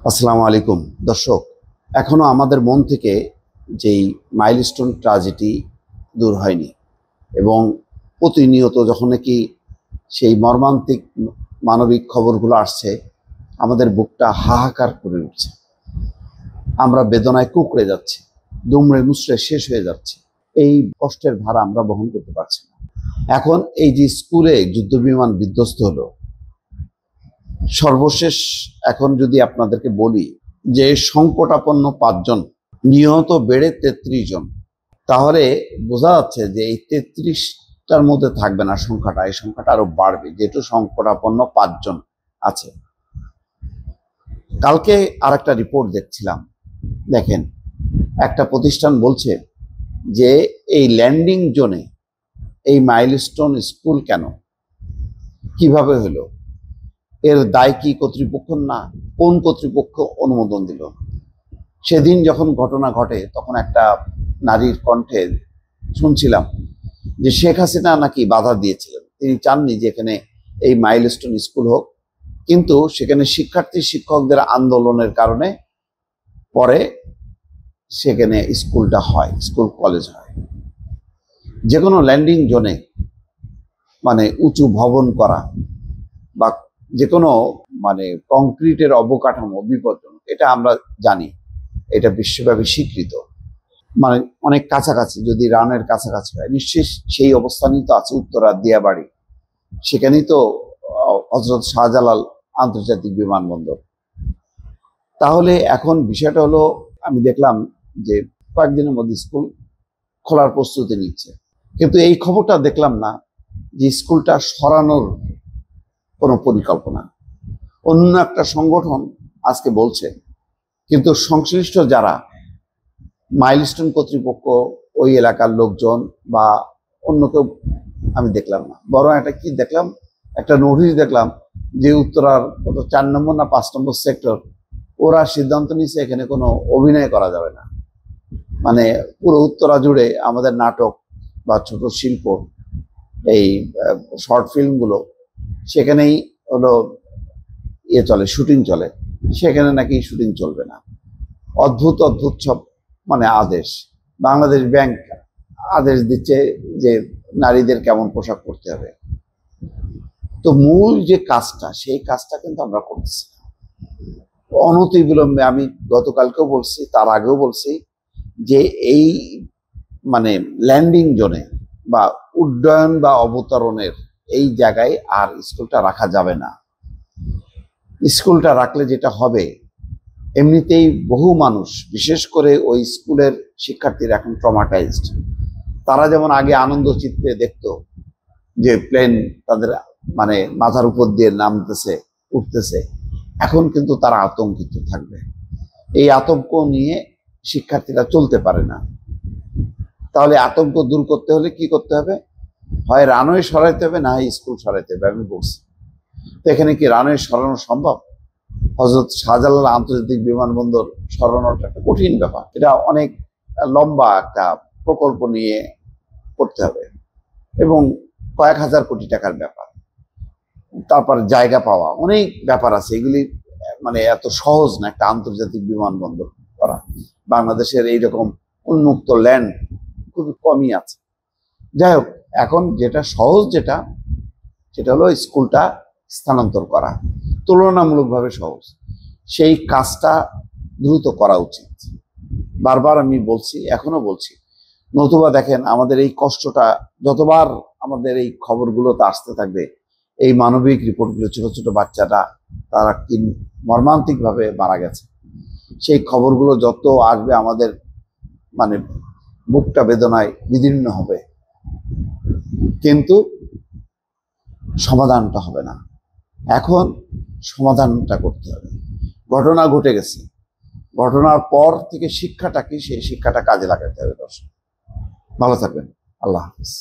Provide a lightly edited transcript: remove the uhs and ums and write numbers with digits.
আসসালামু আলাইকুম দর্শক, এখনো আমাদের মন থেকে যেই মাইলস্টোন ট্র্যাজেডি দূর হয়নি এবং প্রতিনিয়ত যখন নাকি সেই মর্মান্তিক মানবিক খবরগুলো আসছে, আমাদের বুকটা হাহাকার করে উঠছে। আমরা বেদনায় কুঁকড়ে যাচ্ছি, দুমড়ে মুচড়ে শেষ হয়ে যাচ্ছে। এই কষ্টের ভার আমরা বহন করতে পারছি না। এখন এই যে স্কুলে যুদ্ধবিমান বিধ্বস্ত হলো, সর্বশেষ এখন যদি আপনাদেরকে বলি যে সংকটাপন্ন 5 জন, নিহত বেড়ে 33 জন, তাহলে বোঝা যাচ্ছে যে এই 33টার মধ্যে থাকবে না সংখ্যাটা, এই সংখ্যাটা আরো বাড়বে, যেহেতু সংকটাপন্ন 5 জন আছে। কালকে আর একটা রিপোর্ট দেখছিলাম, দেখেন একটা প্রতিষ্ঠান বলছে যে এই ল্যান্ডিং জোনে এই মাইলস্টোন স্কুল কেন, কিভাবে হলো, এর দায় কি কর্তৃপক্ষ? না, কোন কর্তৃপক্ষ অনুমোদন দিল? সেদিন যখন ঘটনা ঘটে তখন একটা নারীর কণ্ঠে শুনছিলাম যে শেখ হাসিনা নাকি বাধা দিয়েছিলেন, তিনি চাননি যে এখানে এই মাইলস্টোন স্কুল হোক, কিন্তু সেখানে শিক্ষার্থী শিক্ষকদের আন্দোলনের কারণে পরে সেখানে স্কুলটা হয়, স্কুল কলেজ হয়। যে কোনো ল্যান্ডিং জোনে মানে উঁচু ভবন করা বা যে কোনো মানে কংক্রিটের অবকাঠামো বিপজ্জনক, এটা আমরা জানি, এটা বিশ্বব্যাপী স্বীকৃত। মানে অনেক কাছাকাছি, যদি রানের কাছাকাছি হয়, নিশ্চয়ই সেই অবস্থানই তো আছে উত্তরার দিয়াবাড়ি, সেখানেই তো হযরত শাহজালাল আন্তর্জাতিক বিমানবন্দর। তাহলে এখন বিষয়টা হলো, আমি দেখলাম যে কয়েকদিনের মধ্যে স্কুল খোলার প্রস্তুতি নিচ্ছে, কিন্তু এই খবরটা দেখলাম না যে স্কুলটা সরানোর কোনো পরিকল্পনা। অন্য একটা সংগঠন আজকে বলছে, কিন্তু সংশ্লিষ্ট যারা মাইলস্টোন কর্তৃপক্ষ, ওই এলাকার লোকজন বা অন্য কেউ আমি দেখলাম না। বরং একটা কি দেখলাম, একটা নোটিশ দেখলাম যে উত্তরার কত 4 নম্বর না 5 নম্বর সেক্টর, ওরা সিদ্ধান্ত নিচ্ছে এখানে কোনো অভিনয় করা যাবে না। মানে পুরো উত্তরা জুড়ে আমাদের নাটক বা ছোট শিল্প, এই শর্ট ফিল্মগুলো সেখানেই হলো চলে, শুটিং চলে, সেখানে নাকি শুটিং চলবে না। অদ্ভুত অদ্ভুত সব মানে আদেশ। বাংলাদেশ ব্যাংক আদেশ দিচ্ছে যে নারীদের কেমন পোশাক পরতে হবে। তো মূল যে কাজটা, সেই কাজটা কিন্তু আমরা করতেছি অনতিবিলম্বে। আমি গতকালকেও বলছি, তার আগেও বলছি যে এই মানে ল্যান্ডিং জোনে বা উড্ডয়ন বা অবতরণের এই জায়গায় আর স্কুলটা রাখা যাবে না। স্কুলটা রাখলে যেটা হবে, এমনিতেই বহু মানুষ, বিশেষ করে ওই স্কুলের শিক্ষার্থীরা এখন ট্রমাটাইজড। তারা যেমন আগে আনন্দ চিত্তে দেখতো যে প্লেন তাদের মানে মাথার উপর দিয়ে নামতেছে উঠতেছে, এখন কিন্তু তারা আতঙ্কিত থাকবে। এই আতঙ্ক নিয়ে শিক্ষার্থীরা চলতে পারে না। তাহলে আতঙ্ক দূর করতে হলে কি করতে হবে? হয় রানওয়ে সরাইতে হবে, না হয় স্কুল সরাইতে হবে। আমি বলছি, তো এখানে কি রানওয়ে সরানো সম্ভব? হযরত শাহজালাল আন্তর্জাতিক বিমানবন্দর সরানোটা একটা কঠিন ব্যাপার, এটা অনেক লম্বা একটা প্রকল্প নিয়ে করতে হবে এবং কয়েক হাজার কোটি টাকার ব্যাপার। তারপর জায়গা পাওয়া, অনেক ব্যাপার আছে, এগুলি মানে এত সহজ না একটা আন্তর্জাতিক বিমানবন্দর করা। বাংলাদেশের এইরকম উন্মুক্ত ল্যান্ড খুবই কমই আছে। যাই হোক, এখন যেটা সহজ, সেটা হলো স্কুলটা স্থানান্তর করা, তুলনামূলকভাবে সহজ। সেই কাজটা দ্রুত করা উচিত। বারবার আমি বলছি, এখনো বলছি, নতুবা দেখেন আমাদের এই কষ্টটা যতবার আমাদের এই খবরগুলোতে আসতে থাকবে, এই মানবিক রিপোর্টগুলো, ছোট ছোট বাচ্চাটা তারা কি মর্মান্তিকভাবে মারা গেছে, সেই খবরগুলো যত আসবে আমাদের মানে বুকটা বেদনায় বিদীর্ণ হবে, কিন্তু সমাধানটা হবে না। এখন সমাধানটা করতে হবে। ঘটনা ঘটে গেছে, ঘটনার পর থেকে শিক্ষাটা কি, সেই শিক্ষাটা কাজে লাগাতে হবে। দর্শক ভালো থাকবেন, আল্লাহ হাফিজ।